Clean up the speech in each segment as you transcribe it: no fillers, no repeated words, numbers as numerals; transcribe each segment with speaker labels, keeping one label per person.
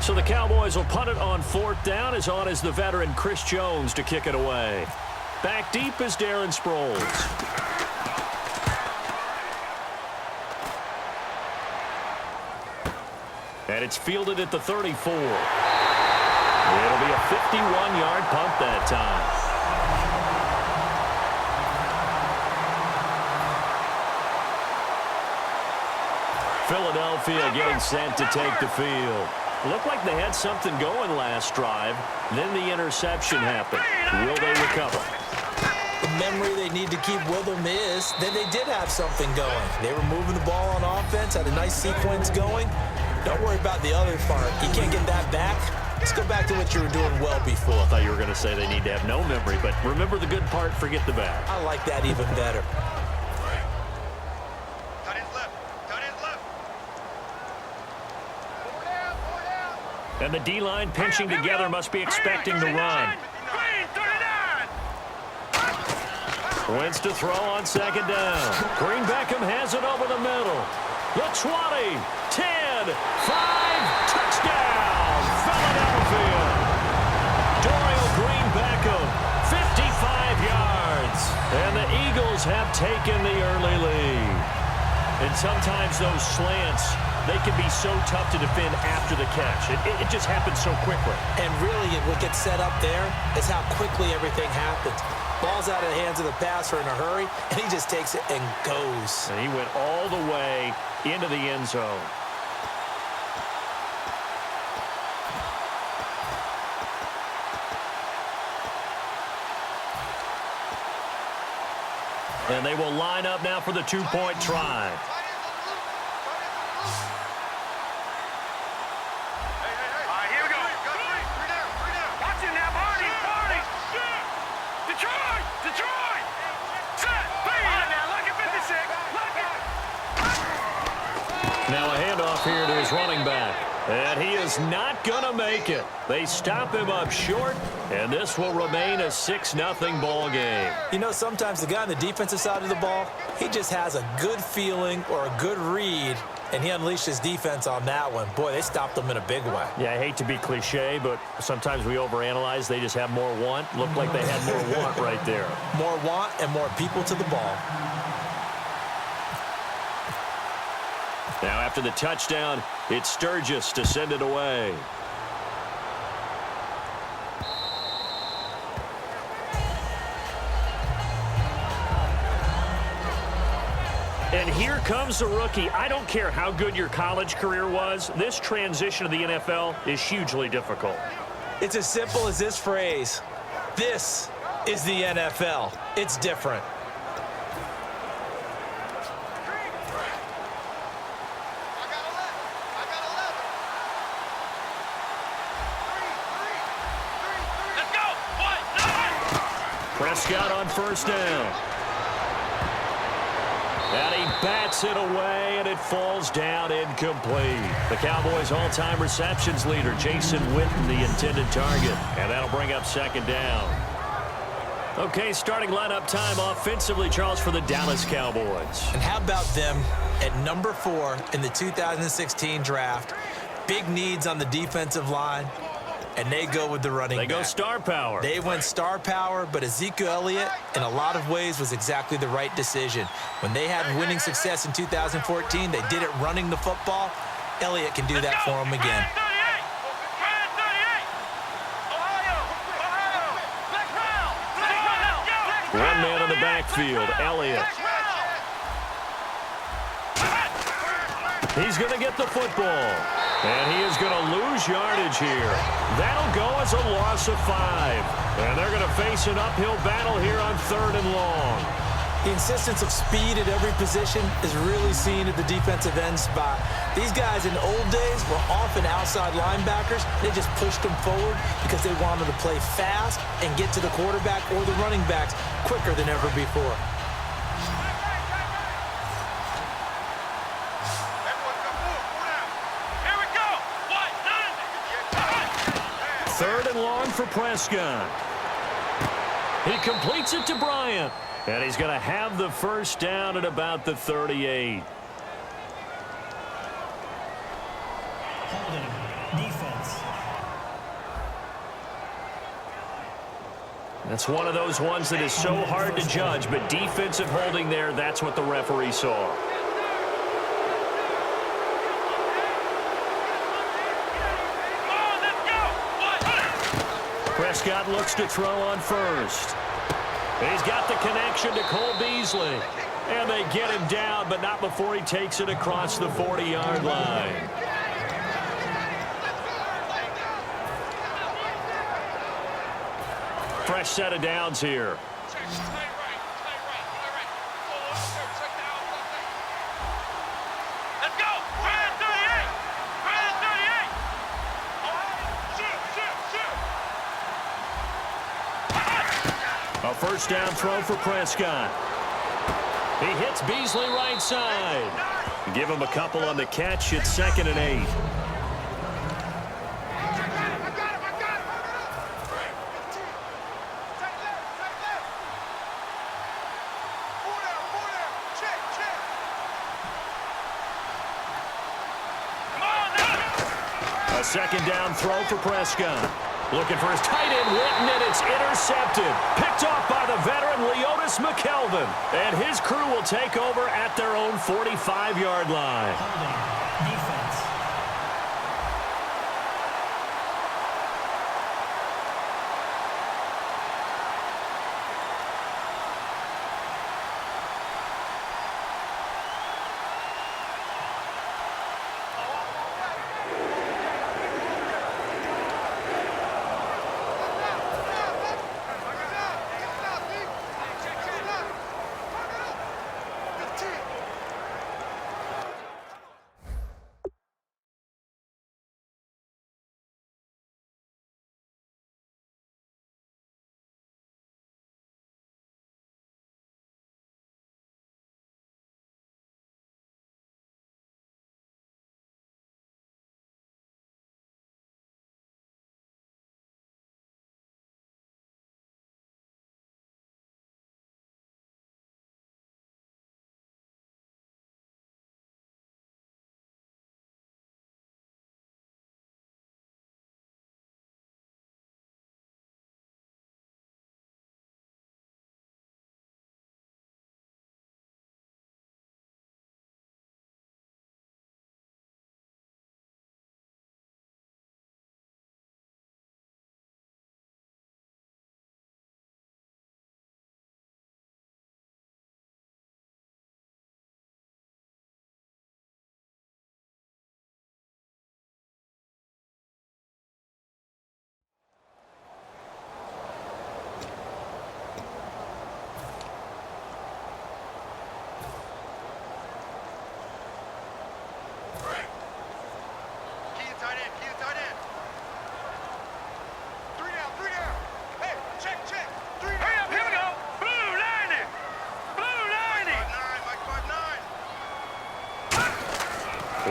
Speaker 1: So the Cowboys will punt it on 4th down. As on is the veteran Chris Jones to kick it away. Back deep is Darren Sproles. And it's fielded at the 34. It'll be a 51-yard punt that time. Philadelphia getting set to take the field. Looked like they had something going last drive. Then the interception happened. Will they recover?
Speaker 2: The memory they need to keep with them is that they did have something going. They were moving the ball on offense, had a nice sequence going. Don't worry about the other part. You can't get that back. Let's go back to what you were doing well before.
Speaker 1: I thought you were going to say they need to have no memory, but remember the good part, forget the bad.
Speaker 2: I like that even better.
Speaker 1: And the D-line pinching together must be expecting the run. Wentz to throw on 2nd down. Green Beckham has it over the middle. The 20, 10, 5, touchdown, Philadelphia. Dorial Green Beckham, 55 yards. And the Eagles have taken the early lead. And sometimes those slants, they can be so tough to defend after the catch. It just happens so quickly. And really, what gets set up there is how quickly everything happens. Ball's out of the hands of the passer in a hurry, and he just takes it and goes. And he went all the way into the end zone. And they will line up now for the 2-point try. Now a handoff here to his running back. And he is not going to make it. They stop him up short, and this will remain a 6-0 ball game.
Speaker 2: You know, sometimes the guy on the defensive side of the ball, he just has a good feeling or a good read, and he unleashed his defense on that one. Boy, they stopped him in a big way.
Speaker 1: Yeah, I hate to be cliche, but sometimes we overanalyze. They just have more want. Looked like they had more want right there.
Speaker 2: More want and more people to the ball.
Speaker 1: Now after the touchdown, it's Sturgis to send it away. And here comes the rookie. I don't care how good your college career was. This transition to the NFL is hugely difficult.
Speaker 2: It's as simple as this phrase. This is the NFL. It's different.
Speaker 1: Prescott on 1st down. And he bats it away, and it falls down incomplete. The Cowboys' all-time receptions leader, Jason Witten, the intended target. And that'll bring up 2nd down. Okay, starting lineup time offensively, Charles, for the Dallas Cowboys.
Speaker 2: And how about them at number 4 in the 2016 draft? Big needs on the defensive line. And they go with the running back.
Speaker 1: They go star power.
Speaker 2: They went star power, but Ezekiel Elliott, in a lot of ways, was exactly the right decision. When they had winning success in 2014, they did it running the football. Elliott can do that for them again.
Speaker 1: One man in the backfield, Elliott. He's going to get the football. And he is going to lose yardage here. That'll go as a loss of 5. And they're going to face an uphill battle here on 3rd and long.
Speaker 2: The insistence of speed at every position is really seen at the defensive end spot. These guys in the old days were often outside linebackers. They just pushed them forward because they wanted to play fast and get to the quarterback or the running backs quicker than ever before.
Speaker 1: Third and long for Prescott. He completes it to Bryant. And he's going to have the first down at about the 38.
Speaker 3: Holding, defense.
Speaker 1: That's one of those ones that is so hard to judge, but defensive holding there, that's what the referee saw. Prescott looks to throw on first. He's got the connection to Cole Beasley. And they get him down, but not before he takes it across the 40-yard line. Fresh set of downs here. A first down throw for Prescott. He hits Beasley right side. Give him a couple on the catch. It's 2nd and 8. A second down throw for Prescott. Looking for his tight end, Witten, and it's intercepted. Picked off by the veteran, Leotis McKelvin. And his crew will take over at their own 45-yard line.
Speaker 3: Holding. Defense.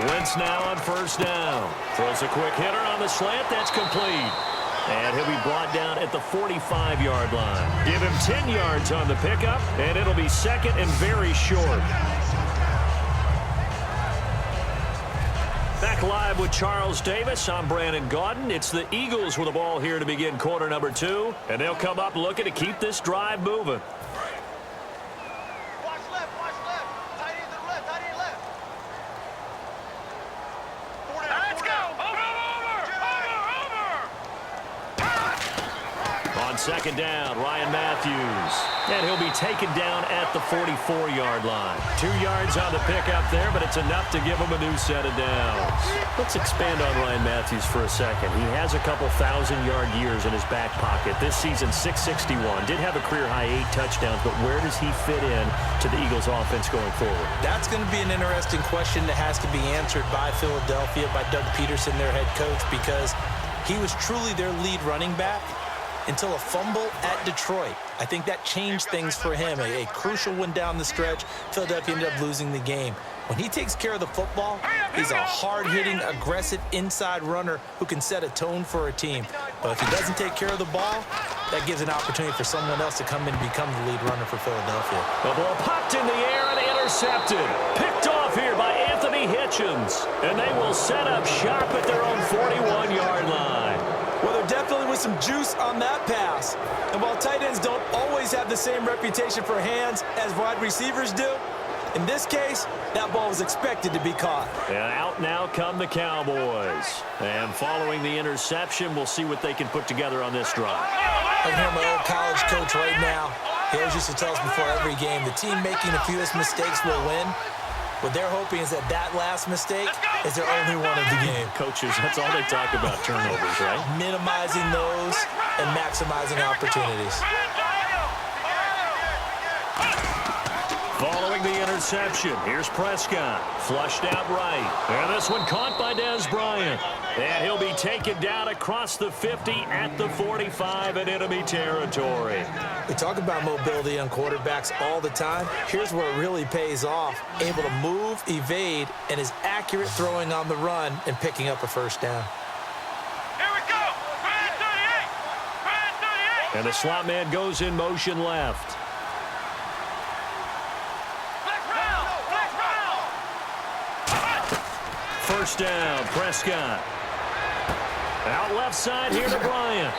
Speaker 1: Wentz now on first down. Throws a quick hitter on the slant. That's complete. And he'll be brought down at the 45-yard line. Give him 10 yards on the pickup, and it'll be 2nd and very short. Back live with Charles Davis. I'm Brandon Gaudin. It's the Eagles with the ball here to begin quarter number 2. And they'll come up looking to keep this drive moving. Second down, Ryan Matthews. And he'll be taken down at the 44-yard line. 2 yards on the pickup there, but it's enough to give him a new set of downs. Let's expand on Ryan Matthews for a second. He has a couple 1,000-yard years in his back pocket. This season, 661. Did have a career-high 8 touchdowns, but where does he fit in to the Eagles' offense going forward?
Speaker 2: That's going to be an interesting question that has to be answered by Philadelphia, by Doug Peterson, their head coach, because he was truly their lead running back until a fumble at Detroit. I think that changed things for him. A crucial one down the stretch. Philadelphia ended up losing the game. When he takes care of the football, he's a hard-hitting, aggressive inside runner who can set a tone for a team. But if he doesn't take care of the ball, that gives an opportunity for someone else to come in and become the lead runner for Philadelphia.
Speaker 1: The ball popped in the air and intercepted. Picked off here by Anthony Hitchens. And they will set up shop at their own 41-yard line.
Speaker 2: Well, they're definitely with some juice on that pass. And while tight ends don't always have the same reputation for hands as wide receivers do, in this case, that ball was expected to be caught.
Speaker 1: And out now come the Cowboys. And following the interception, we'll see what they can put together on this drive.
Speaker 2: I can hear my old college coach right now. He always used to tell us before every game, the team making the fewest mistakes will win. What they're hoping is that last mistake is their only one of the game.
Speaker 1: Coaches, that's all they talk about, turnovers, right?
Speaker 2: Minimizing those and maximizing opportunities.
Speaker 1: Following the interception, here's Prescott. Flushed out right. And this one caught by Dez Bryant. And he'll be taken down across the 50 at the 45 in enemy territory.
Speaker 2: We talk about mobility on quarterbacks all the time. Here's where it really pays off. Able to move, evade, and is accurate throwing on the run and picking up a first down.
Speaker 3: Here we go. Brand 38. Brand 38.
Speaker 1: And the slot man goes in motion left. First down, Prescott. Out left side here to Bryant.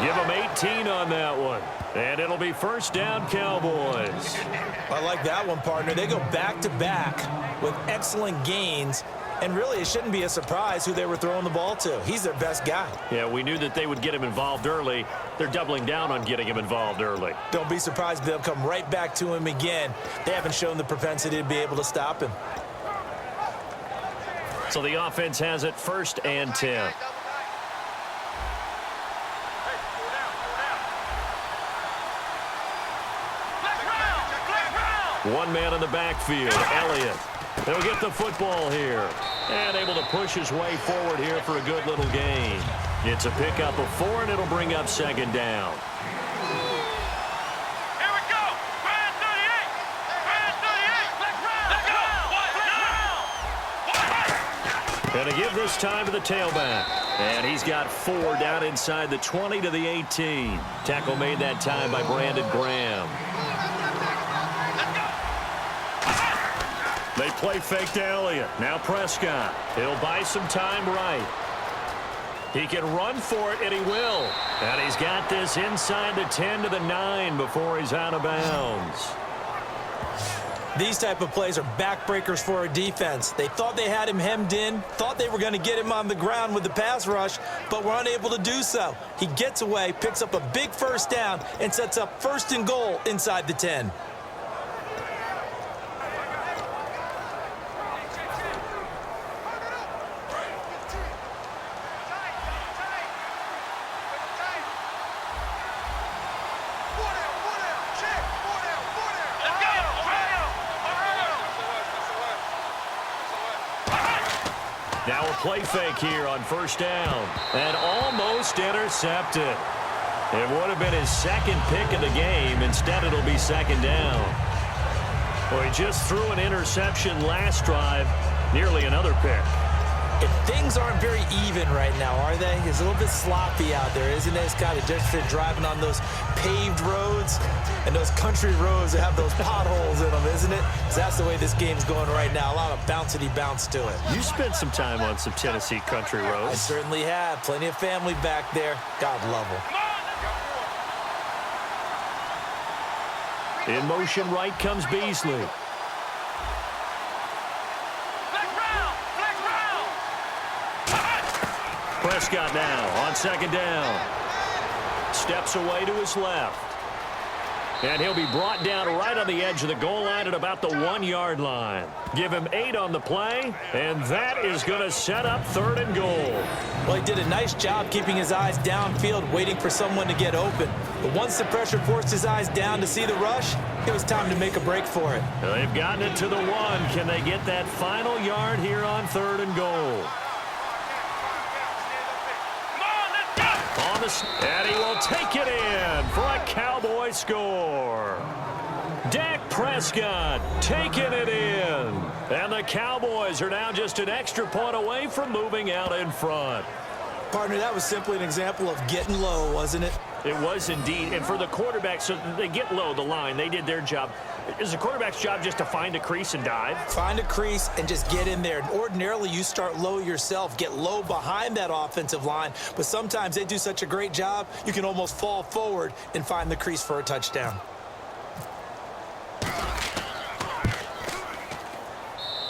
Speaker 1: Give him 18 on that one. And it'll be first down, Cowboys.
Speaker 2: I like that one, partner. They go back-to-back with excellent gains. And really, it shouldn't be a surprise who they were throwing the ball to. He's their best guy.
Speaker 1: Yeah, we knew that they would get him involved early. They're doubling down on getting him involved early.
Speaker 2: Don't be surprised if they'll come right back to him again. They haven't shown the propensity to be able to stop him.
Speaker 1: So the offense has it first and 10. One man in the backfield, Elliott. He'll get the football here. And able to push his way forward here for a good little gain. It's a pickup of 4, and it'll bring up second down.
Speaker 3: Here we go. Brand 38. Brand 38. Let's go.
Speaker 1: And to give this time to the tailback. And he's got 4 down inside the 20 to the 18. Tackle made that time by Brandon Graham. They play fake to Elliott. Now Prescott. He'll buy some time right. He can run for it, and he will. And he's got this inside the 10 to the 9 before he's out of bounds.
Speaker 2: These type of plays are backbreakers for a defense. They thought they had him hemmed in, thought they were going to get him on the ground with the pass rush, but were unable to do so. He gets away, picks up a big first down, and sets up first and goal inside the 10.
Speaker 1: Now a play fake here on first down. And almost intercepted. It would have been his second pick of the game. Instead, it'll be second down. Well, he just threw an interception last drive. Nearly another pick.
Speaker 2: If things aren't very even right now, are they? It's a little bit sloppy out there, isn't it? It's kind of just driving on those paved roads and those country roads that have those potholes in them, isn't it? So that's the way this game's going right now. A lot of bouncy bounce to it.
Speaker 1: You spent some time on some Tennessee country roads.
Speaker 2: I certainly have. Plenty of family back there. God love them.
Speaker 1: In motion right comes Beasley. Prescott now on second down. Steps away to his left. And he'll be brought down right on the edge of the goal line at about the 1-yard line. Give him 8 on the play, and that is going to set up third and goal.
Speaker 2: Well, he did a nice job keeping his eyes downfield, waiting for someone to get open. But once the pressure forced his eyes down to see the rush, it was time to make a break for it.
Speaker 1: They've gotten it to the 1. Can they get that final yard here on third and goal? And he will take it in for a Cowboy score. Dak Prescott taking it in. And the Cowboys are now just an extra point away from moving out in front.
Speaker 2: Partner, that was simply an example of getting low, wasn't it?
Speaker 1: It was indeed. And for the quarterback, so they get low, the line. They did their job. Is the quarterback's job just to find a crease and dive?
Speaker 2: Find a crease and just get in there. Ordinarily, you start low yourself, get low behind that offensive line. But sometimes they do such a great job, you can almost fall forward and find the crease for a touchdown.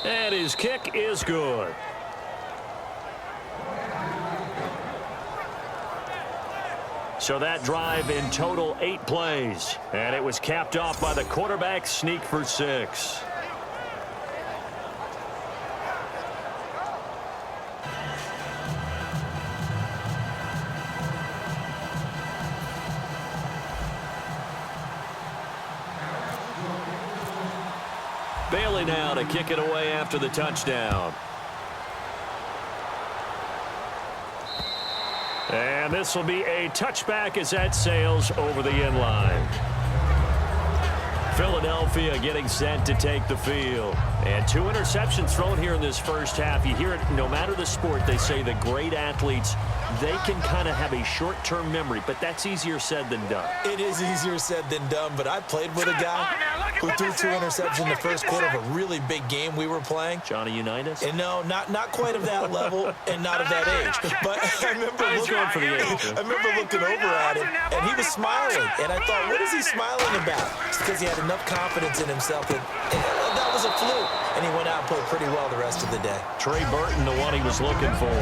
Speaker 1: And his kick is good. So that drive in total 8 plays. And it was capped off by the quarterback sneak for 6. Bailey now to kick it away after the touchdown. And this will be a touchback as that sails over the end line. Philadelphia getting set to take the field. And 2 interceptions thrown here in this first half. You hear it, no matter the sport, they say the great athletes, they can kind of have a short-term memory, but that's easier said than done.
Speaker 2: It is easier said than done, but I played with a guy who threw 2 interceptions in the first quarter of a really big game we were playing.
Speaker 1: Johnny Unitas?
Speaker 2: And no, not quite of that level and not of that age. But I remember looking over at him, and he was smiling. And I thought, what is he smiling about? It's because he had enough confidence in himself that was a fluke. And he went out and played pretty well the rest of the day.
Speaker 1: Trey Burton, the one he was looking for.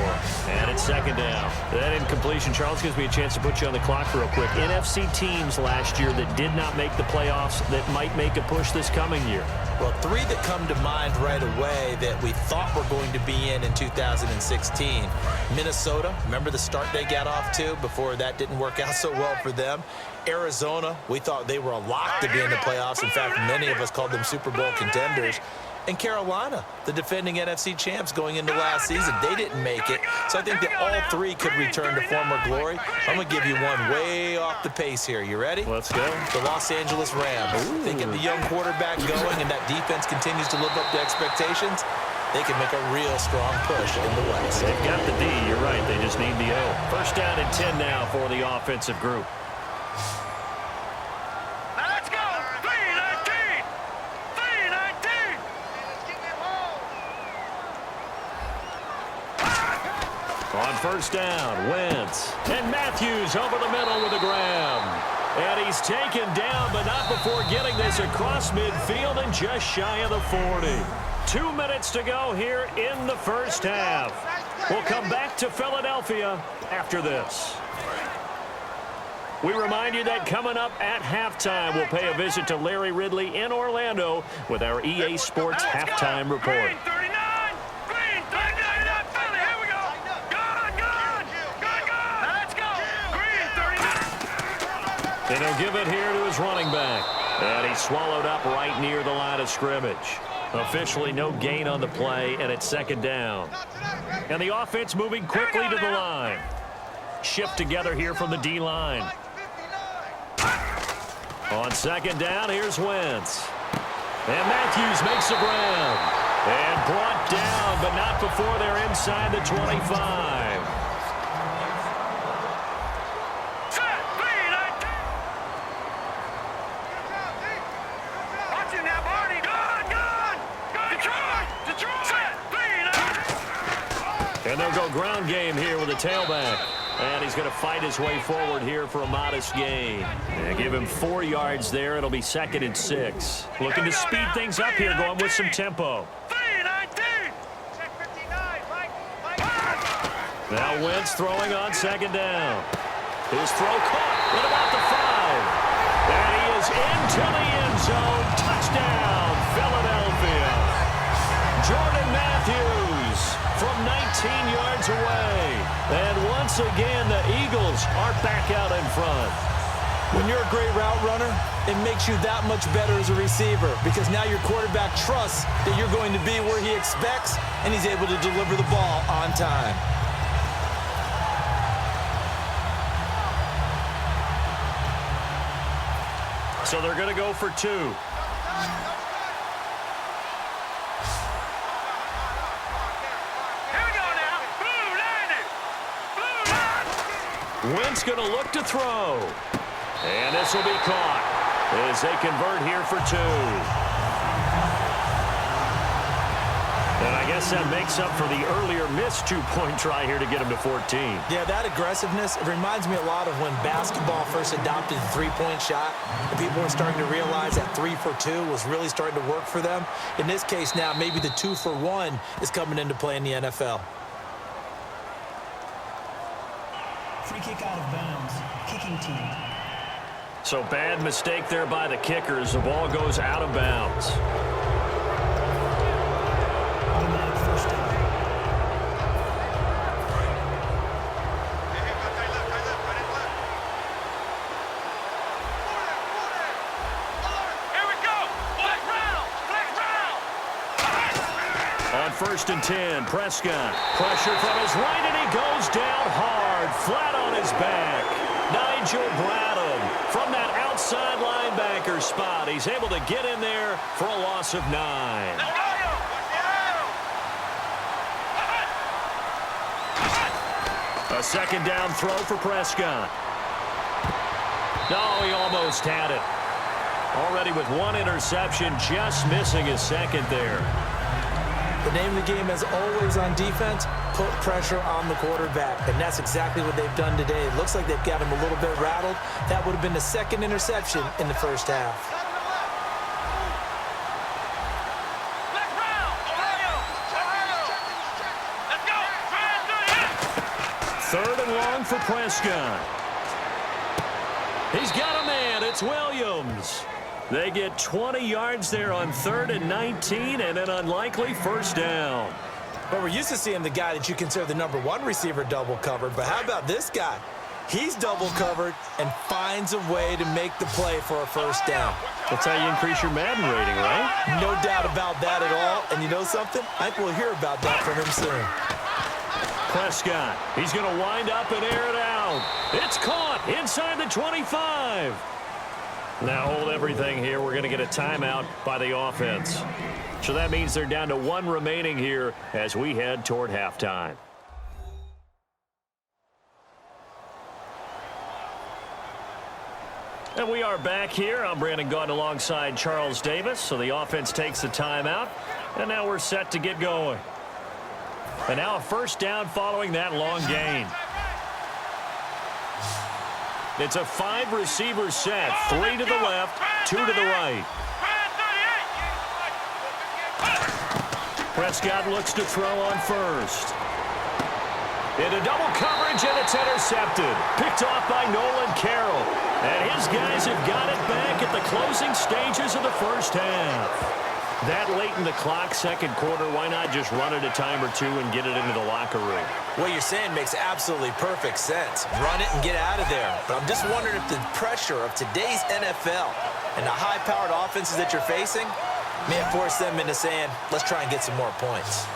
Speaker 1: And it's second down. That incompletion, Charles, gives me a chance to put you on the clock real quick. NFC teams last year that did not make the playoffs that might make a push this coming year.
Speaker 2: Well, 3 that come to mind right away that we thought were going to be in 2016. Minnesota, remember the start they got off to before that didn't work out so well for them. Arizona, we thought they were a lock to be in the playoffs. In fact, many of us called them Super Bowl contenders. And Carolina, the defending NFC champs going into last season, they didn't make it. So I think that all 3 could return to former glory. I'm going to give you one way off the pace here. You ready?
Speaker 1: Let's go.
Speaker 2: The Los Angeles Rams. They get the young quarterback going, and that defense continues to live up to expectations. They can make a real strong push in the West.
Speaker 1: They've got the D. You're right. They just need the O. First down and 10 now for the offensive group.
Speaker 3: Let's go! 3-19! 3-19!
Speaker 1: On first down, Wentz. And Matthews over the middle with a grab. And he's taken down, but not before getting this across midfield and just shy of the 40. 2 minutes to go here in the first half. We'll come back to Philadelphia after this. We remind you that coming up at halftime, we'll pay a visit to Larry Ridley in Orlando with our EA Sports halftime report.
Speaker 3: Green 39! Green 39! Philly, here we go! Good! Let's go! Green 39!
Speaker 1: And he'll give it here to his running back. And he's swallowed up right near the line of scrimmage. Officially no gain on the play, and it's second down. And the offense moving quickly to the line. Shift together here from the D-line. On second down, here's Wentz. And Matthews makes the grab. And brought down, but not before they're inside the 25. And they'll go ground game here with a tailback. And he's going to fight his way forward here for a modest gain. And give him 4 yards there. It'll be second and 6. Looking to speed things up here, going with some tempo. Now Wentz throwing on second down. His throw caught at about the 5. And he is into the end zone. Touchdown, Philadelphia. Jordan Matthews from 19 yards away. And once again, the Eagles are back out in front.
Speaker 2: When you're a great route runner, it makes you that much better as a receiver because now your quarterback trusts that you're going to be where he expects, and he's able to deliver the ball on time.
Speaker 1: So they're going to go for 2. Wentz going to look to throw. And this will be caught as they convert here for 2. And I guess that makes up for the earlier missed 2-point try here to get him to 14.
Speaker 2: Yeah, that aggressiveness, it reminds me a lot of when basketball first adopted the three-point shot, and people were starting to realize that 3 for 2 was really starting to work for them. In this case now, maybe the 2 for 1 is coming into play in the NFL.
Speaker 4: Free kick out of bounds. Kicking team.
Speaker 1: So bad mistake there by the kickers. The ball goes out of bounds.
Speaker 4: Automatic first down.
Speaker 3: Here we go. Flag round. Flag round.
Speaker 1: On 1st and 10, Prescott. Pressure from his right, and he goes down hard, flat on his back. Nigel Bradham from that outside linebacker spot. He's able to get in there for a loss of 9. A 2nd down throw for Prescott. No, he almost had it. Already with 1 interception, just missing his 2nd there.
Speaker 2: The name of the game, as always on defense, put pressure on the quarterback. And that's exactly what they've done today. It looks like they've got him a little bit rattled. That would have been the 2nd interception in the first half.
Speaker 1: Third and long for Prescott. He's got a man. It's Williams. They get 20 yards there on 3rd and 19 and an unlikely 1st down.
Speaker 2: But we're used to seeing the guy that you consider the #1 receiver double covered. But how about this guy? He's double covered and finds a way to make the play for a 1st down.
Speaker 1: That's how you increase your Madden rating, right?
Speaker 2: No doubt about that at all. And you know something? I think we'll hear about that from him soon.
Speaker 1: Prescott, he's going to wind up and air it out. It's caught inside the 25. Now hold everything here. We're going to get a timeout by the offense. So that means they're down to 1 remaining here as we head toward halftime. And we are back here. I'm Brandon Gaudin alongside Charles Davis. So the offense takes the timeout. And now we're set to get going. And now a 1st down following that long gain. It's a 5-receiver set. 3 to the left, 2 to the right. Prescott looks to throw on 1st. Into double coverage, and it's intercepted. Picked off by Nolan Carroll. And his guys have got it back at the closing stages of the 1st half. That late in the clock, 2nd quarter, why not just run it a time or 2 and get it into the locker room?
Speaker 2: What you're saying makes absolutely perfect sense. Run it and get out of there. But I'm just wondering if the pressure of today's NFL and the high-powered offenses that you're facing may have forced them into saying, let's try and get some more points.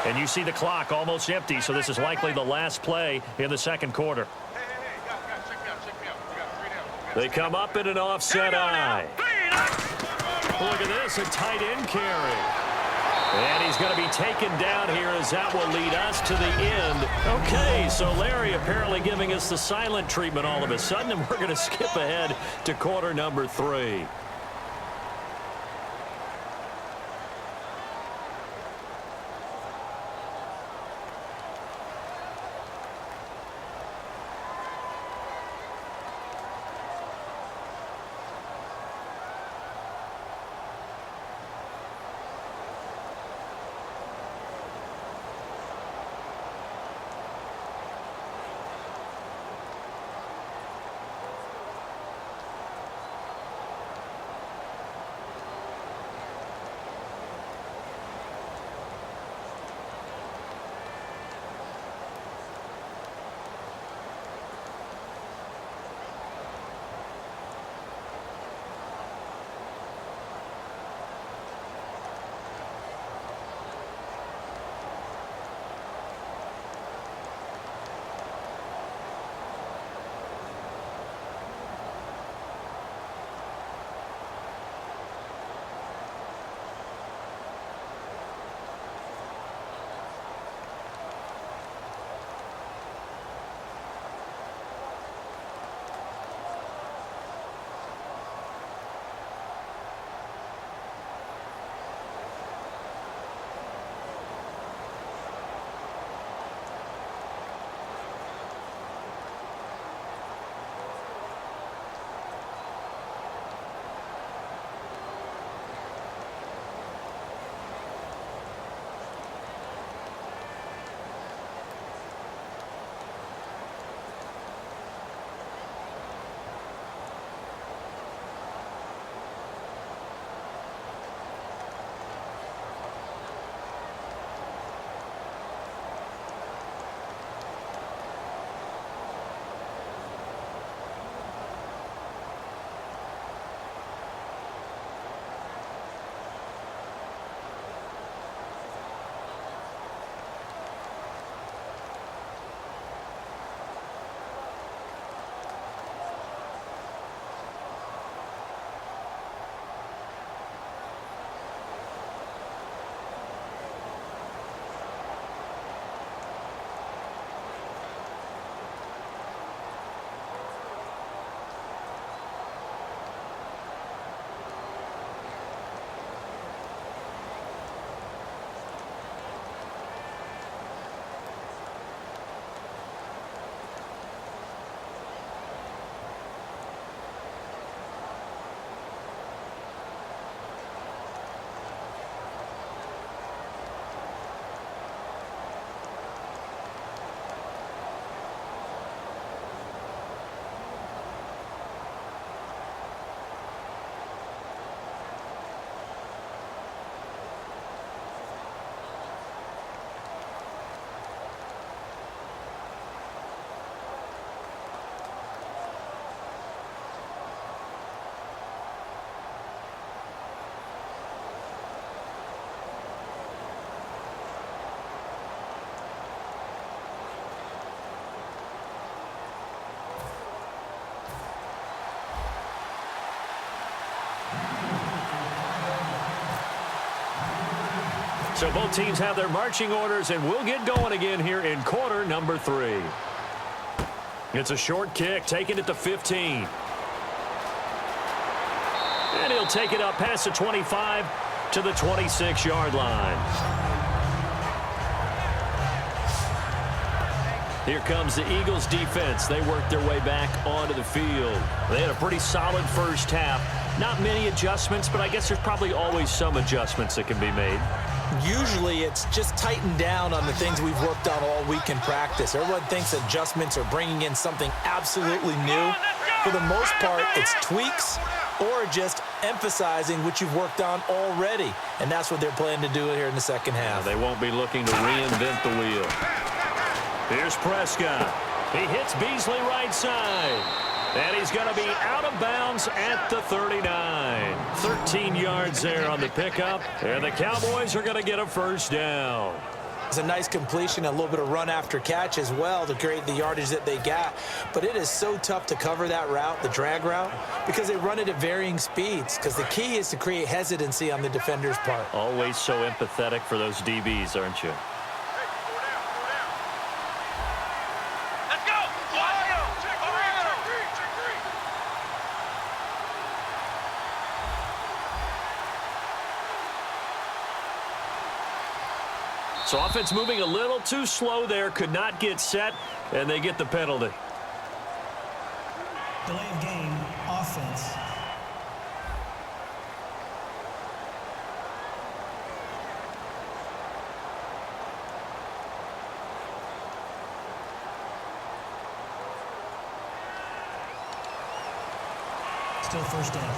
Speaker 1: And you see the clock almost empty, so this is likely the last play in the 2nd quarter. They come up in an offset eye. Look at this, a tight end carry. And he's going to be taken down here as that will lead us to the end. Okay, so Larry apparently giving us the silent treatment all of a sudden, and we're going to skip ahead to quarter number 3. So both teams have their marching orders, and we'll get going again here in quarter number 3. It's a short kick, taking it to 15. And he'll take it up past the 25 to the 26-yard line. Here comes the Eagles defense. They worked their way back onto the field. They had a pretty solid first half. Not many adjustments, but I guess there's probably always some adjustments that can be made.
Speaker 2: Usually it's just tightened down on the things we've worked on all week in practice. Everyone thinks adjustments are bringing in something absolutely new. For the most part, it's tweaks or just emphasizing what you've worked on already. And that's what they're planning to do here in the second half.
Speaker 1: They won't be looking to reinvent the wheel. Here's Prescott. He hits Beasley right side. And he's going to be out of bounds at the 39. 13 yards there on the pickup. And the Cowboys are going to get a first down.
Speaker 2: It's a nice completion, a little bit of run after catch as well to create the yardage that they got. But it is so tough to cover that route, the drag route, because they run it at varying speeds. Because the key is to create hesitancy on the defender's part.
Speaker 1: Always so empathetic for those DBs, aren't you? So offense moving a little too slow there, could not get set, and they get the penalty.
Speaker 4: Delay of game, offense. Still first down.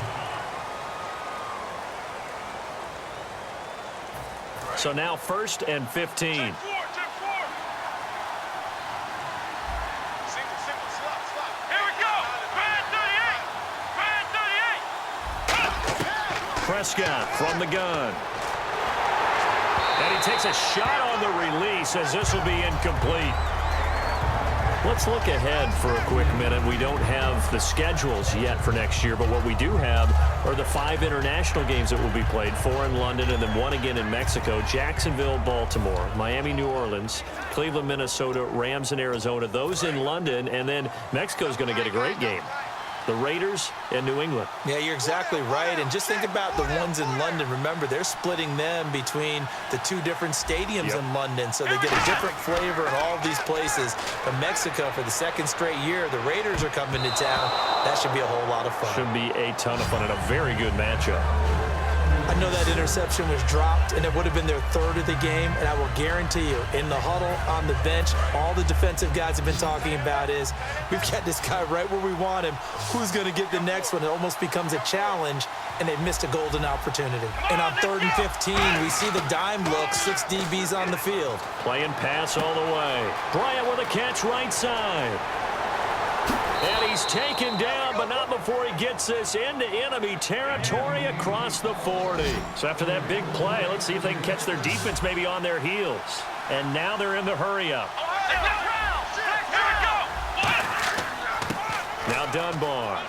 Speaker 1: So now 1st and 15.
Speaker 3: Here we go. Bad 38.
Speaker 1: Prescott from the gun. And he takes a shot on the release as this will be incomplete. Let's look ahead for a quick minute. We don't have the schedules yet for next year, but what we do have are the 5 international games that will be played, 4 in London and then 1 again in Mexico, Jacksonville, Baltimore, Miami, New Orleans, Cleveland, Minnesota, Rams in Arizona, those in London, and then Mexico's going to get a great game. The Raiders and New England.
Speaker 2: Yeah, you're exactly right. And just think about the ones in London. Remember, they're splitting them between the 2 different stadiums in London, so they get a different flavor in all of these places. From Mexico, for the 2nd straight year, the Raiders are coming to town. That should be a whole lot of fun.
Speaker 1: Should be a ton of fun and a very good matchup.
Speaker 2: I know that interception was dropped, and it would have been their 3rd of the game, and I will guarantee you, in the huddle, on the bench, all the defensive guys have been talking about is, we've got this guy right where we want him. Who's going to get the next one? It almost becomes a challenge, and they've missed a golden opportunity. And on 3rd and 15, we see the dime look, 6 DBs on the field.
Speaker 1: Playing pass all the way. Bryant with a catch right side. And he's taken down, but not before he gets this into enemy territory across the 40. So after that big play, let's see if they can catch their defense maybe on their heels. And now they're in the hurry-up. Now Dunbar.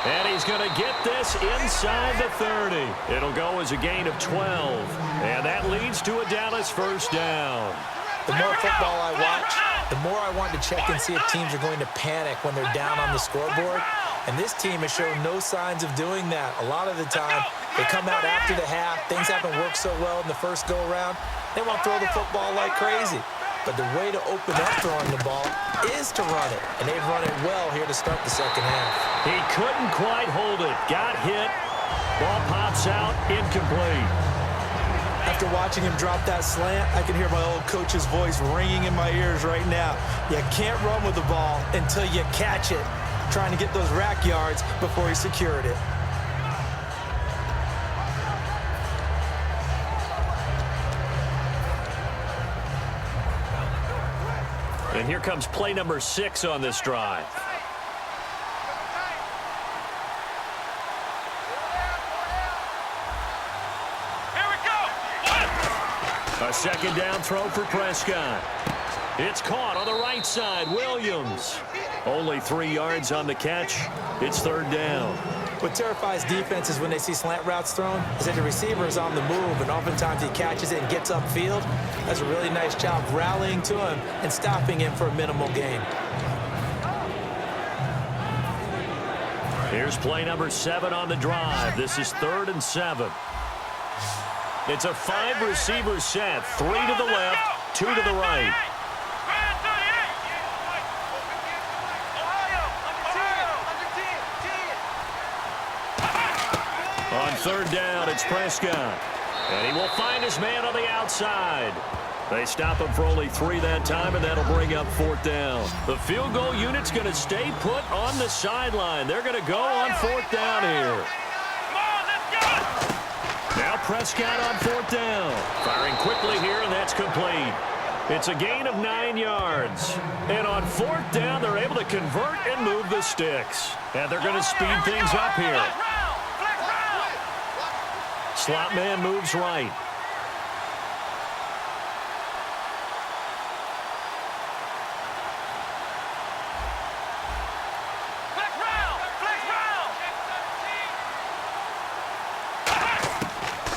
Speaker 1: And he's going to get this inside the 30. It'll go as a gain of 12. And that leads to a Dallas first down.
Speaker 2: The more football I watch, the more I want to check and see if teams are going to panic when they're down on the scoreboard. And this team has shown no signs of doing that. A lot of the time, they come out after the half. Things haven't worked so well in the first go-around. They want to throw the football like crazy. But the way to open up throwing the ball is to run it. And they've run it well here to start the second half.
Speaker 1: He couldn't quite hold it. Got hit. Ball pops out. Incomplete.
Speaker 2: After watching him drop that slant, I can hear my old coach's voice ringing in my ears right now. You can't run with the ball until you catch it, trying to get those rack yards before he secured it.
Speaker 1: And here comes play number 6 on this drive. A 2nd down throw for Prescott. It's caught on the right side. Williams. Only 3 yards on the catch. It's 3rd down.
Speaker 2: What terrifies defenses when they see slant routes thrown is that the receiver is on the move, and oftentimes he catches it and gets upfield. Does a really nice job rallying to him and stopping him for a minimal gain.
Speaker 1: Here's play number 7 on the drive. This is 3rd and 7. It's a 5-receiver set. 3 to the left, 2 to the right. On 3rd down, it's Prescott. And he will find his man on the outside. They stop him for only 3 that time, and that'll bring up 4th down. The field goal unit's going to stay put on the sideline. They're going to go on 4th down here. Now Prescott on 4th down. Firing quickly here, and that's complete. It's a gain of 9 yards. And on 4th down, they're able to convert and move the sticks. And they're going to speed things up here. Slot man moves right.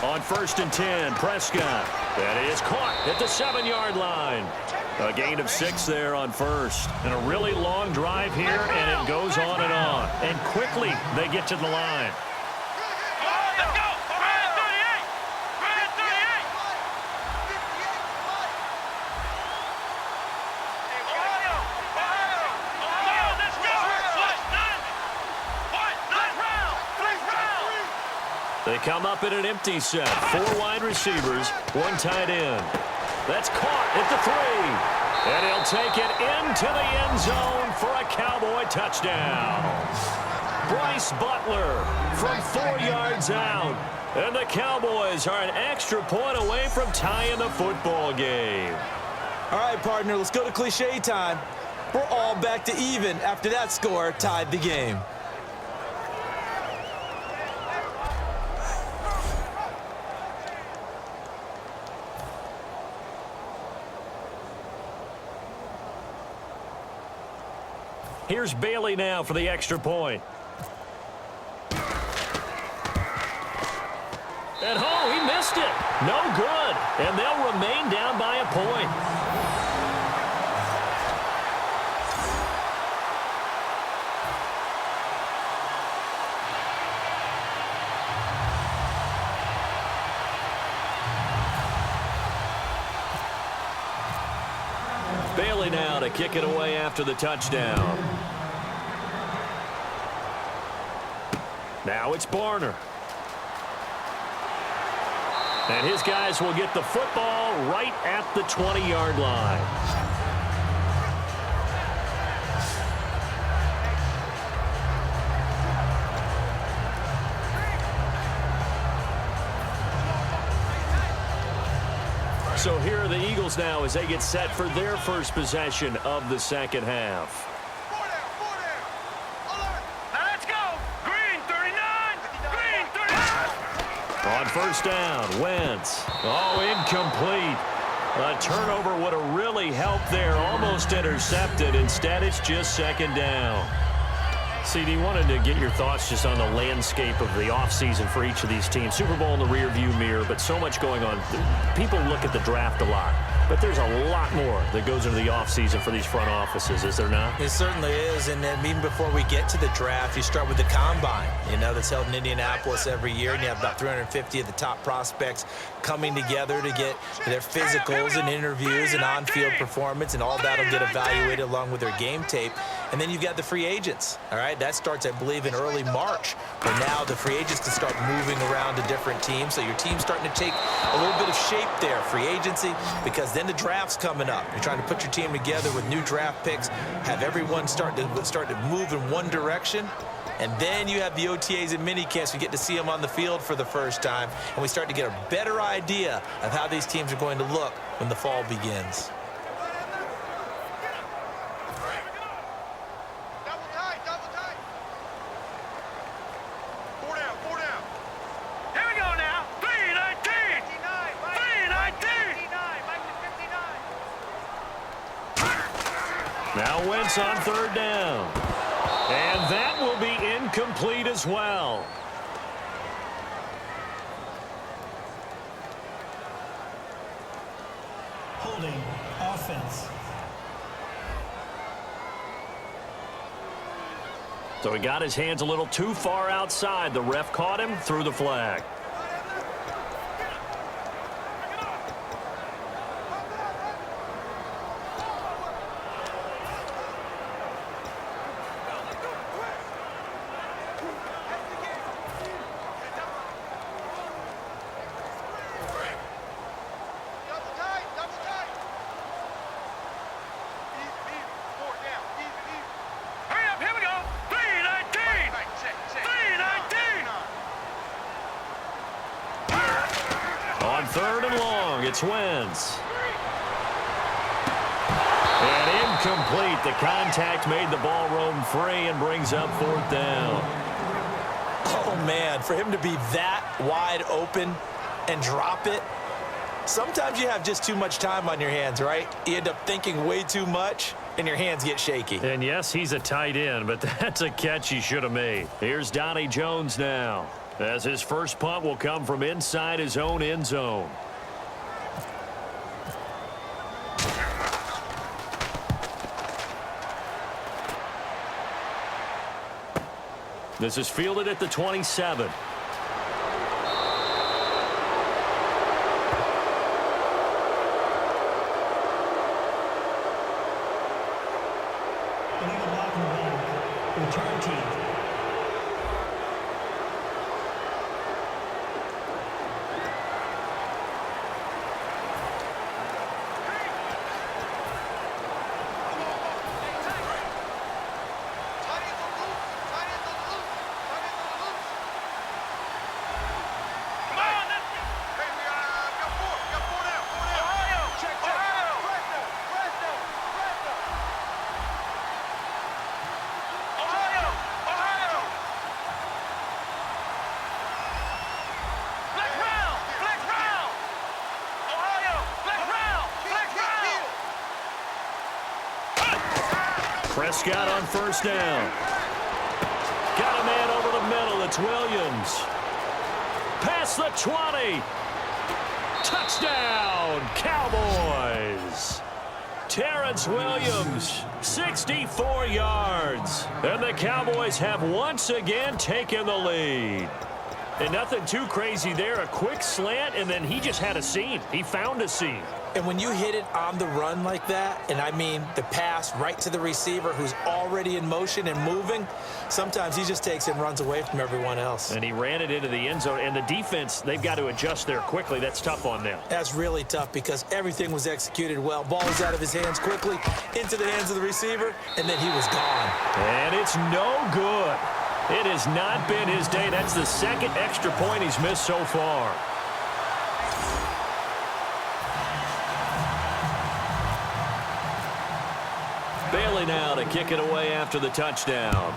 Speaker 1: On 1st and 10, Prescott. That is caught at the 7-yard line. A gain of 6 there on 1st. And a really long drive here, and it goes on and on. And quickly, they get to the line. They come up in an empty set. 4 wide receivers, 1 tight end. That's caught at the 3. And he'll take it into the end zone for a Cowboy touchdown. Bryce Butler from 4 yards out. And the Cowboys are an extra point away from tying the football game.
Speaker 2: All right, partner, let's go to cliche time. We're all back to even after that score tied the game.
Speaker 1: Here's Bailey now for the extra point. And oh, he missed it. No good. And they'll remain down by a point. Bailey now to kick it away after the touchdown. Now it's Barner. And his guys will get the football right at the 20-yard line. So here are the Eagles now as they get set for their first possession of the second half.
Speaker 3: Let's go. Green 39. Green 39.
Speaker 1: On 1st down, Wentz. Oh, incomplete. A turnover would have really helped there. Almost intercepted. Instead, it's just 2nd down. CD, wanted to get your thoughts just on the landscape of the offseason for each of these teams. Super Bowl in the rearview mirror, but so much going on. People look at the draft a lot, but there's a lot more that goes into the offseason for these front offices, is there not?
Speaker 2: It certainly is, and then even before we get to the draft, you start with the combine, that's held in Indianapolis every year, and you have about 350 of the top prospects coming together to get their physicals and interviews and on-field performance, and all that will get evaluated along with their game tape. And then you've got the free agents, all right? That starts, I believe, in early March, where now the free agents can start moving around to different teams. So your team's starting to take a little bit of shape there, free agency, because then the draft's coming up. You're trying to put your team together with new draft picks, have everyone start to move in one direction. And then you have the OTAs and minicamps. We get to see them on the field for the first time, and we start to get a better idea of how these teams are going to look when the fall begins.
Speaker 1: Now Wentz on 3rd down. And that will be incomplete as well.
Speaker 4: Holding. Offense.
Speaker 1: So he got his hands a little too far outside. The ref caught him, threw the flag. On 3rd and long, it's Wentz. And incomplete. The contact made the ball roam free and brings up 4th down.
Speaker 2: Oh, man, for him to be that wide open and drop it, sometimes you have just too much time on your hands, right? You end up thinking way too much, and your hands get shaky.
Speaker 1: And, yes, he's a tight end, but that's a catch he should have made. Here's Donnie Jones now, as his first punt will come from inside his own end zone. This is fielded at the 27.
Speaker 4: Illegal block in the back. Return team.
Speaker 1: Prescott on 1st down. Got a man over the middle. It's Williams. Past the 20. Touchdown, Cowboys. Terrence Williams, 64 yards. And the Cowboys have once again taken the lead. And nothing too crazy there. A quick slant, and then he just had a seam. He found a seam.
Speaker 2: And when you hit it on the run like that, and I mean the pass right to the receiver who's already in motion and moving, sometimes he just takes it and runs away from everyone else.
Speaker 1: And he ran it into the end zone. And the defense, they've got to adjust there quickly. That's tough on them.
Speaker 2: That's really tough because everything was executed well. Ball was out of his hands quickly, into the hands of the receiver, and then he was gone.
Speaker 1: And it's no good. It has not been his day. That's the 2nd extra point he's missed so far. Bailey now to kick it away after the touchdown.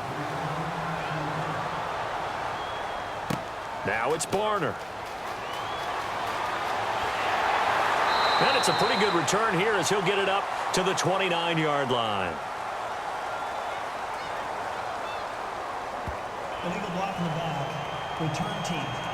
Speaker 1: Now it's Barner. And it's a pretty good return here as he'll get it up to the 29-yard line.
Speaker 4: Illegal block in the back. Return team.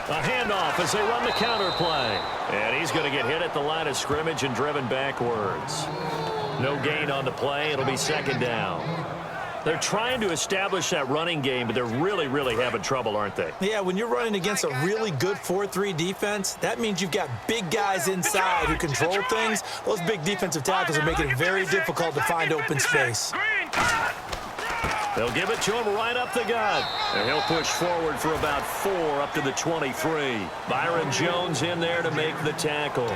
Speaker 1: A handoff as they run the counter play. And he's going to get hit at the line of scrimmage and driven backwards. No gain on the play. It'll be 2nd down. They're trying to establish that running game, but they're really, really having trouble, aren't they?
Speaker 2: Yeah, when you're running against a really good 4-3 defense, that means you've got big guys inside who control things. Those big defensive tackles are making it very difficult to find open space.
Speaker 1: They'll give it to him right up the gut. And he'll push forward for about 4 up to the 23. Byron Jones in there to make the tackle.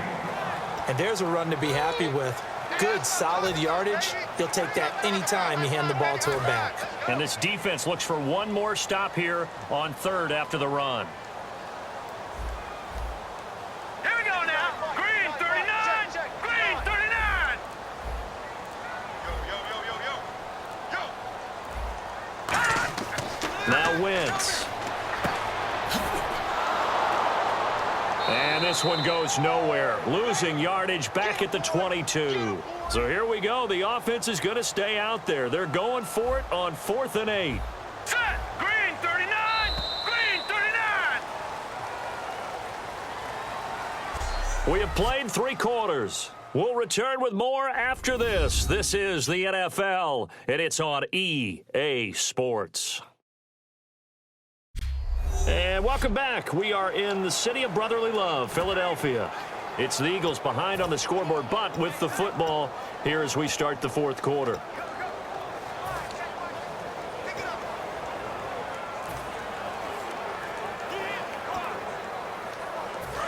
Speaker 2: And there's a run to be happy with. good, solid yardage, he'll take that anytime you hand the ball to a back.
Speaker 1: And this defense looks for one more stop here on third after the run.
Speaker 3: Here we go now. Green 39. Green 39.
Speaker 1: Now Wentz. And this one goes nowhere. Losing yardage back at the 22. So here we go. The offense is going to stay out there. They're going for it on 4th and 8.
Speaker 3: Set. Green 39. Green 39.
Speaker 1: We have played 3 quarters. We'll return with more after this. This is the NFL, and it's on EA Sports. And welcome back. We are in the city of brotherly love, Philadelphia. It's the Eagles behind on the scoreboard, but with the football here as we start the 4th quarter.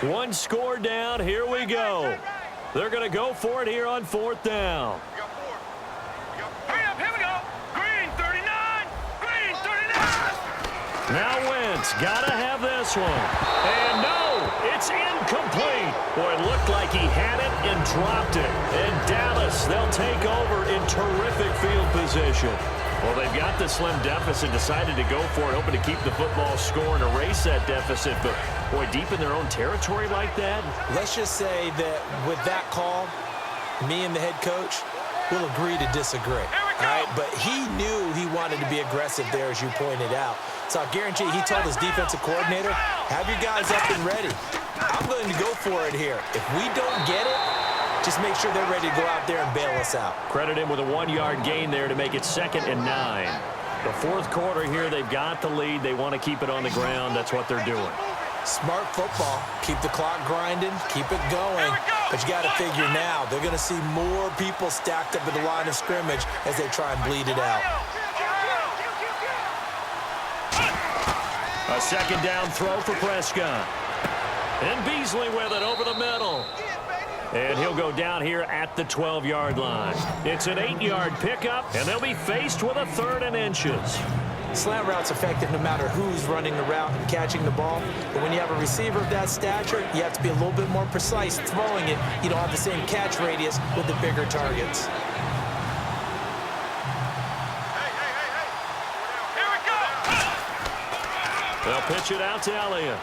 Speaker 1: One score down. Here we go. They're going to go for it here on 4th down.
Speaker 3: Hurry up. Here we go. Green 39. Green 39.
Speaker 1: Now Wentz, gotta have this one. And no, it's incomplete. Boy, it looked like he had it and dropped it. And Dallas, they'll take over in terrific field position. Well, they've got the slim deficit, decided to go for it, hoping to keep the football score and erase that deficit. But, boy, deep in their own territory like that.
Speaker 2: Let's just say that with that call, me and the head coach will agree to disagree. All right, but he knew he wanted to be aggressive there, as you pointed out. So I guarantee he told his defensive coordinator, have your guys up and ready. I'm going to go for it here. If we don't get it, just make sure they're ready to go out there and bail us out.
Speaker 1: Credit him with a 1-yard gain there to make it 2nd and 9. The 4th quarter here, they've got the lead. They want to keep it on the ground. That's what they're doing.
Speaker 2: Smart football. Keep the clock grinding. Keep it going. But you got to figure now, they're going to see more people stacked up at the line of scrimmage as they try and bleed it out.
Speaker 1: A 2nd down throw for Prescott. And Beasley with it over the middle. And he'll go down here at the 12-yard line. It's an 8-yard pickup, and they'll be faced with a 3rd and inches.
Speaker 2: Slant route's effective no matter who's running the route and catching the ball. But when you have a receiver of that stature, you have to be a little bit more precise throwing it. You don't have the same catch radius with the bigger targets.
Speaker 3: Here we go.
Speaker 1: They'll pitch it out to Elliott.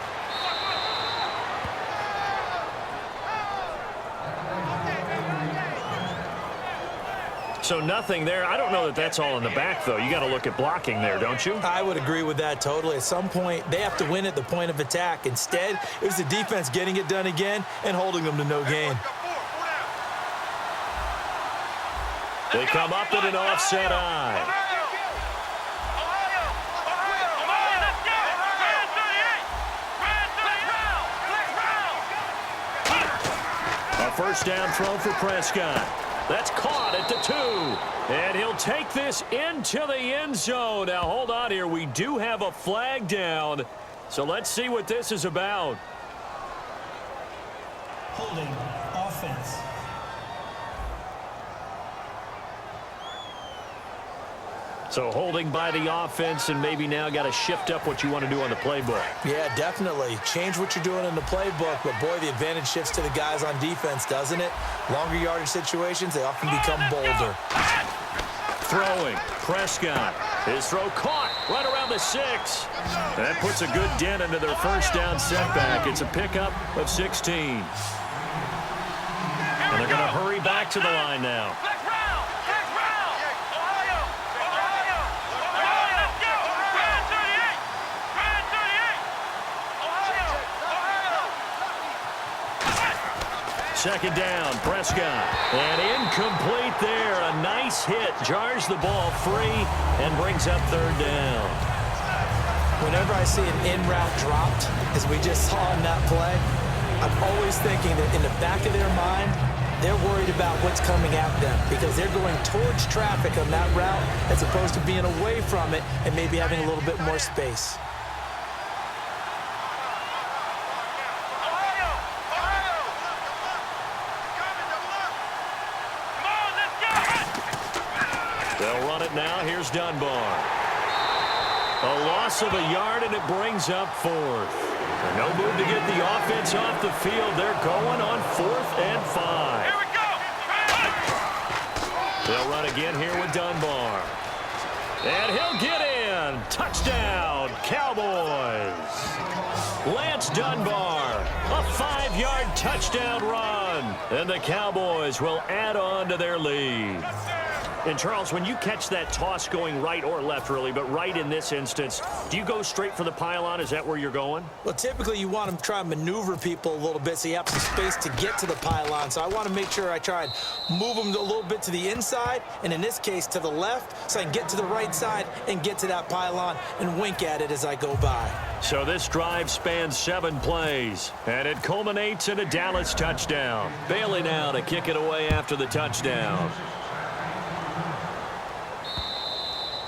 Speaker 1: So nothing there. I don't know that that's all in the back, though. You got to look at blocking there, don't you?
Speaker 2: I would agree with that totally. At some point, they have to win at the point of attack. Instead, it was the defense getting it done again and holding them to no gain.
Speaker 1: They come up with an offset eye. A 1st down throw for Prescott. That's caught at the 2. And he'll take this into the end zone. Now, hold on here. We do have a flag down. So let's see what this is about.
Speaker 4: Holding offense.
Speaker 1: So holding by the offense, and maybe now got to shift up what you want to do on the playbook.
Speaker 2: Yeah, definitely. Change what you're doing in the playbook, but boy, the advantage shifts to the guys on defense, doesn't it? Longer yardage situations, they often become bolder.
Speaker 1: Throwing, Prescott. His throw caught right around the 6. That puts a good dent into their 1st down setback. It's a pickup of 16. And they're going to hurry back to the line now. Second down, Prescott. And incomplete there. A nice hit. Jars the ball free and brings up 3rd down.
Speaker 2: Whenever I see an in-route dropped, as we just saw in that play, I'm always thinking that in the back of their mind, they're worried about what's coming at them because they're going towards traffic on that route as opposed to being away from it and maybe having a little bit more space.
Speaker 3: Come on,
Speaker 1: They'll run it now. Here's Dunbar. A loss of a yard, and it brings up fourth. No move to get the offense off the field. They're going on 4th and 5.
Speaker 3: Here we go.
Speaker 1: They'll run again here with Dunbar. And he'll get in. Touchdown, Cowboys. Lance Dunbar, a 5-yard touchdown run. And the Cowboys will add on to their lead. And, Charles, when you catch that toss going right or left, really, but right in this instance, do you go straight for the pylon? Is that where you're going?
Speaker 2: Well, typically you want to try and maneuver people a little bit so you have some space to get to the pylon. So I want to make sure I try and move them a little bit to the inside, and in this case to the left, so I can get to the right side and get to that pylon and wink at it as I go by.
Speaker 1: So this drive spans 7 plays, and it culminates in a Dallas touchdown. Bailey now to kick it away after the touchdown.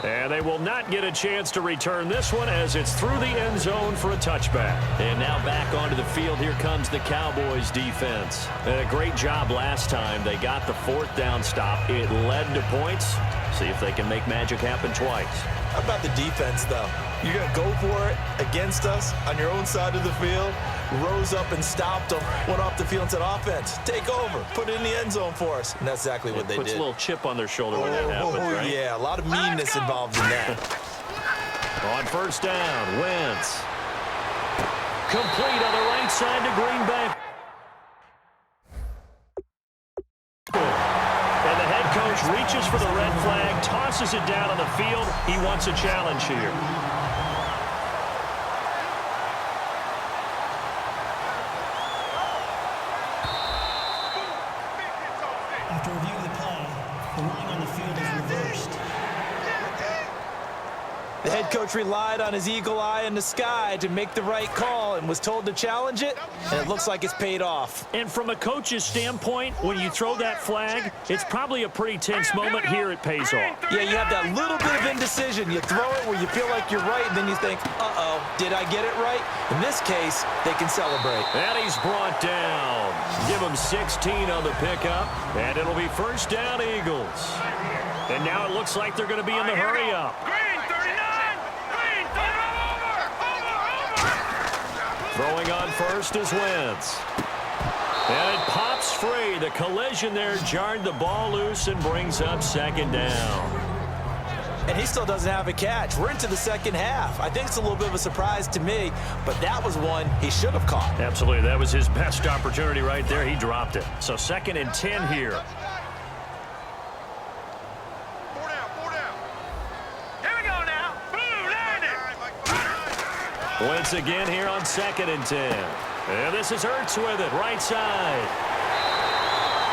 Speaker 1: And they will not get a chance to return this one as it's through the end zone for a touchback. And now back onto the field. Here comes the Cowboys defense. And a great job last time. They got the 4th down stop. It led to points. See if they can make magic happen twice.
Speaker 2: How about the defense, though? You're going to go for it against us on your own side of the field. Rose up and stopped them. Went off the field and said, offense, take over. Put it in the end zone for us. And that's exactly what they did.
Speaker 1: Puts a little chip on their shoulder when that happens, right?
Speaker 2: Yeah, a lot of meanness involved in that.
Speaker 1: On 1st down, Wentz. Complete on the right side to Green Bay. And the head coach reaches for the red flag, tosses it down on the field. He wants a challenge here.
Speaker 4: After reviewing the play, the ruling on the field is reversed.
Speaker 2: The head coach relied on his eagle eye in the sky to make the right call and was told to challenge it, and it looks like it's paid off.
Speaker 1: And from a coach's standpoint, when you throw that flag, it's probably a pretty tense moment. Here it pays off.
Speaker 2: Yeah, you have that little bit of indecision. You throw it where you feel like you're right, and then you think, uh-oh, did I get it right? In this case, they can celebrate.
Speaker 1: And he's brought down. Give him 16 on the pickup, and it'll be 1st down, Eagles. And now it looks like they're going to be in the hurry-up.
Speaker 3: Green 39. Green 39.
Speaker 1: Throwing on 1st is Wentz. And it pops free. The collision there jarred the ball loose and brings up 2nd down.
Speaker 2: And he still doesn't have a catch. We're into the 2nd half. I think it's a little bit of a surprise to me, but that was one he should have caught.
Speaker 1: Absolutely. That was his best opportunity right there. He dropped it. So 2nd and 10 here.
Speaker 3: 4 down. 4 down. Here we go now. Boom, landed.
Speaker 1: Wentz again here on 2nd and 10. And this is Ertz with it, right side.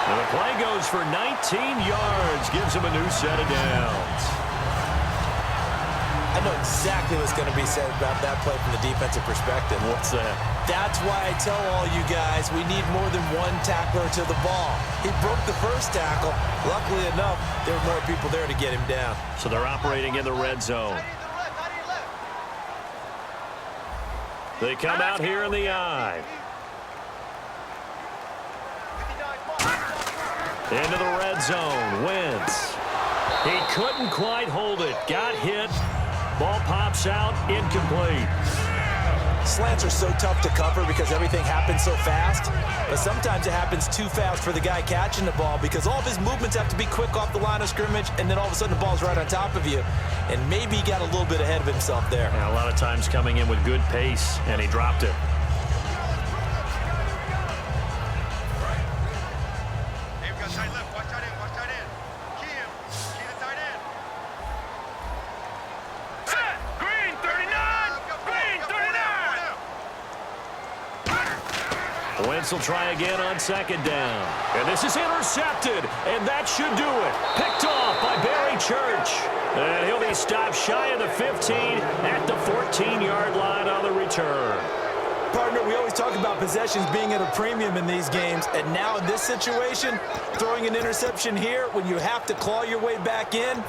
Speaker 1: And the play goes for 19 yards. Gives him a new set of downs.
Speaker 2: I know exactly what's going to be said about that play from the defensive perspective.
Speaker 1: What's that?
Speaker 2: That's why I tell all you guys we need more than one tackler to the ball. He broke the 1st tackle. Luckily enough, there were more people there to get him down.
Speaker 1: So they're operating in the red zone. They come out here in the eye. Into the red zone. Wentz. He couldn't quite hold it. Got hit. Ball pops out. Incomplete.
Speaker 2: Slants are so tough to cover because everything happens so fast. But sometimes it happens too fast for the guy catching the ball because all of his movements have to be quick off the line of scrimmage, and then all of a sudden the ball's right on top of you. And maybe he got a little bit ahead of himself there.
Speaker 1: And a lot of times coming in with good pace, and he dropped it.
Speaker 3: Hey, we got tight left. Watch tight end. Watch tight end. Key him. Key the tight end. Set. Green 39. Green 39.
Speaker 1: Wentz will try again on 2nd down. And this is intercepted, and that should do it. Picked off by Barry Church. And he'll be stopped shy of the 15 at the 14-yard line on the return.
Speaker 2: Partner, we always talk about possessions being at a premium in these games, and now in this situation, throwing an interception here when you have to claw your way back in,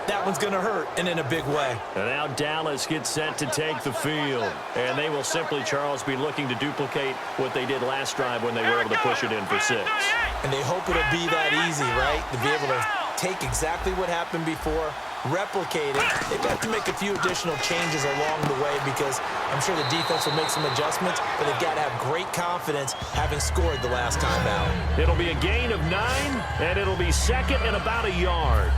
Speaker 2: that one's going to hurt, and in a big way.
Speaker 1: And now Dallas gets set to take the field. And they will simply, Charles, be looking to duplicate what they did last drive when they were able to push it in for 6.
Speaker 2: And they hope it'll be that easy, right? To be able to take exactly what happened before, replicate it. They've got to make a few additional changes along the way because I'm sure the defense will make some adjustments, but they've got to have great confidence having scored the last time out.
Speaker 1: It'll be a gain of 9, and it'll be second and about a yard.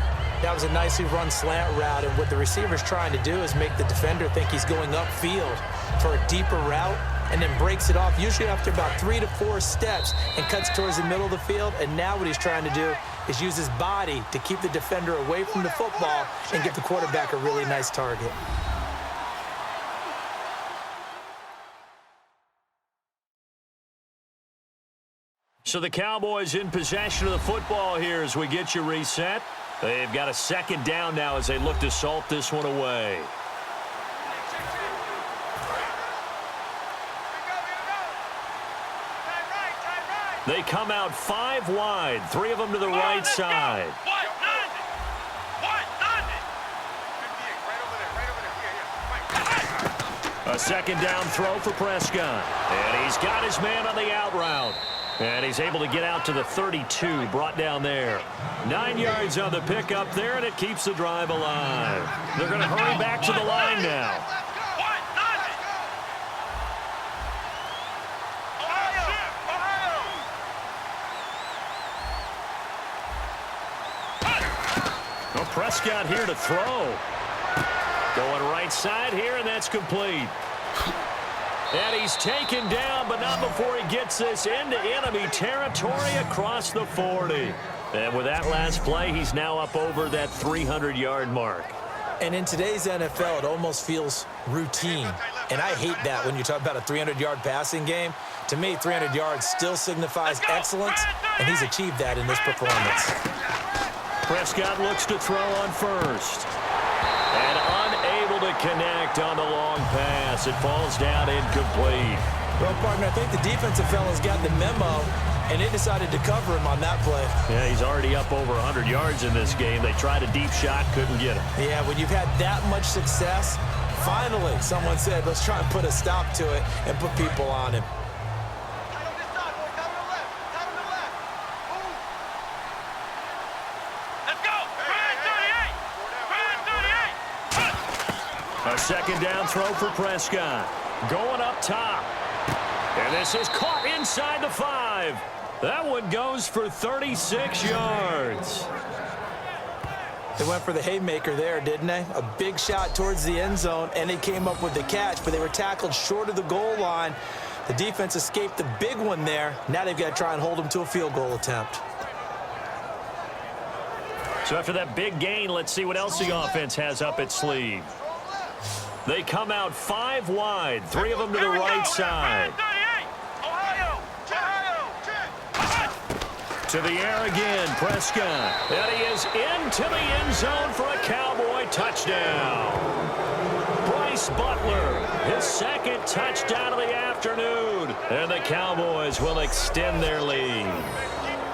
Speaker 2: That was a nicely run slant route, and what the receiver's trying to do is make the defender think he's going upfield for a deeper route and then breaks it off, usually after about 3 to 4 steps, and cuts towards the middle of the field. And now what he's trying to do is use his body to keep the defender away from the football and give the quarterback a really nice target.
Speaker 1: So the Cowboys in possession of the football here as we get you reset. They've got a second down now as they look to salt this one away. They come out 5 wide, 3 of them to the right side. A second down throw for Prescott. And he's got his man on the out route. And he's able to get out to the 32, brought down there. 9 yards on the pickup there, and it keeps the drive alive. They're going to hurry back to the line now. Well, Prescott here to throw. Going right side here, and that's complete. And he's taken down, but not before he gets this into enemy territory across the 40. And with that last play, he's now up over that 300-yard mark.
Speaker 2: And in today's NFL, it almost feels routine. And I hate that when you talk about a 300-yard passing game. To me, 300 yards still signifies excellence, and he's achieved that in this performance.
Speaker 1: Prescott looks to throw on first. And unable to connect on the long pass. It falls down incomplete.
Speaker 2: Well, partner, I think the defensive fellas got the memo, and they decided to cover him on that play.
Speaker 1: Yeah, he's already up over 100 yards in this game. They tried a deep shot, couldn't get him.
Speaker 2: Yeah, when you've had that much success, finally someone said, let's try and put a stop to it and put people on him.
Speaker 1: A second down throw for Prescott. Going up top. And this is caught inside the 5. That one goes for 36 yards.
Speaker 2: They went for the haymaker there, didn't they? A big shot towards the end zone, and they came up with the catch, but they were tackled short of the goal line. The defense escaped the big one there. Now they've got to try and hold them to a field goal attempt.
Speaker 1: So after that big gain, let's see what else the offense has up its sleeve. They come out 5 wide, 3 of them to the right side. To the air again, Prescott. And he is into the end zone for a Cowboy touchdown. Bryce Butler, his second touchdown of the afternoon. And the Cowboys will extend their lead.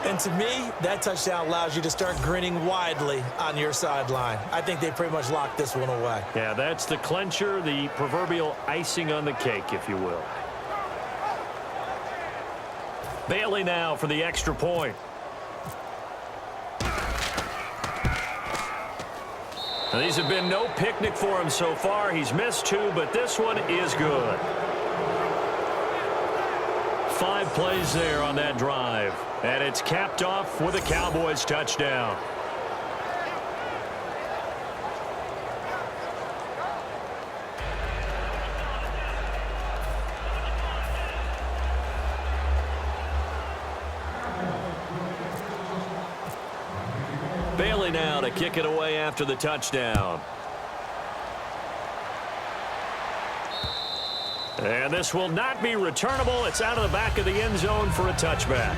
Speaker 2: And to me, that touchdown allows you to start grinning widely on your sideline. I think they pretty much locked this one away.
Speaker 1: Yeah, that's the clincher, the proverbial icing on the cake, if you will. Bailey now for the extra point. Now, these have been no picnic for him so far. He's missed 2, but this one is good. 5 plays there on that drive. And it's capped off with a Cowboys touchdown. Bailey now to kick it away after the touchdown. And this will not be returnable. It's out of the back of the end zone for a touchback.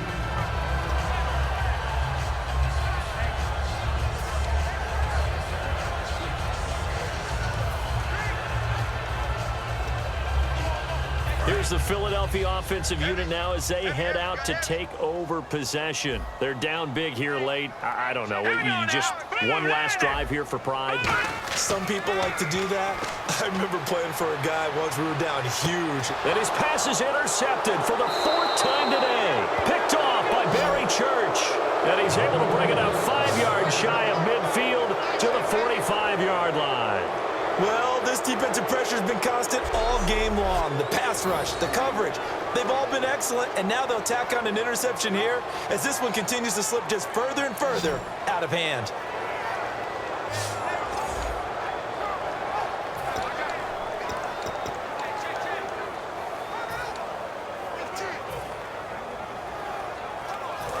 Speaker 1: Here's the Philadelphia offensive unit now as they head out to take over possession. They're down big here late. I don't know. You just one last drive here for pride.
Speaker 2: Some people like to do that. I remember playing for a guy once we were down huge.
Speaker 1: And his pass is intercepted for the 4th time today. Picked off by Barry Church. And he's able to bring it out 5 yards shy of midfield to the 45-yard line.
Speaker 2: Well, this defensive pressure has been constant all game long. The pass rush, the coverage, they've all been excellent, and now they'll tack on an interception here as this one continues to slip just further and further out of hand.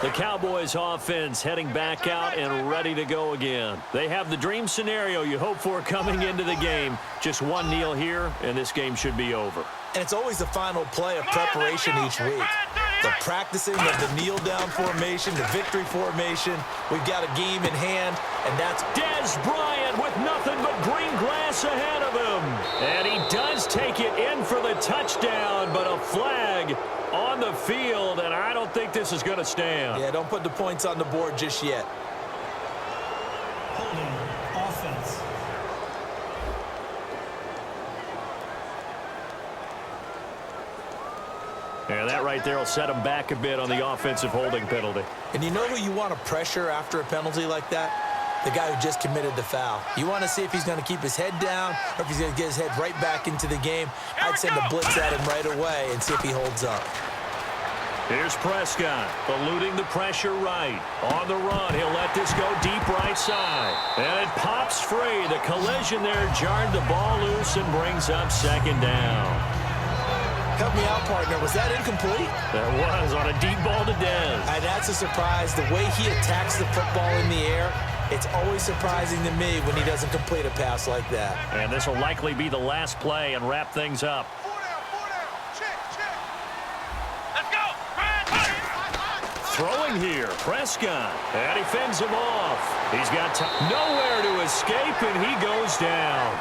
Speaker 1: The Cowboys offense heading back out and ready to go again. They have the dream scenario you hope for coming into the game. Just one kneel here, and this game should be over.
Speaker 2: And it's always the final play of preparation each week. The practicing of the kneel-down formation, the victory formation. We've got a game in hand, and that's
Speaker 1: Dez Bryant with nothing but green grass ahead of him. And he does take it in for the touchdown, but a flag on the field, and I don't think this is going to stand.
Speaker 2: Yeah, don't put the points on the board just yet.
Speaker 4: Holding offense.
Speaker 1: And that right there will set him back a bit on the offensive holding penalty.
Speaker 2: And you know who you want to pressure after a penalty like that? The guy who just committed the foul. You want to see if he's going to keep his head down or if he's going to get his head right back into the game. I'd send a blitz at him right away and see if he holds up.
Speaker 1: Here's Prescott, eluding the pressure right. On the run, he'll let this go deep right side. And it pops free. The collision there jarred the ball loose and brings up second down.
Speaker 2: Help me out, partner. Was that incomplete?
Speaker 1: That was on a deep ball to Dez.
Speaker 2: And that's a surprise. The way he attacks the football in the air, it's always surprising to me when he doesn't complete a pass like that.
Speaker 1: And this will likely be the last play and wrap things up.
Speaker 3: Let's go.
Speaker 1: Throwing here, Prescott. And he fends him off. He's got nowhere to escape, and he goes down.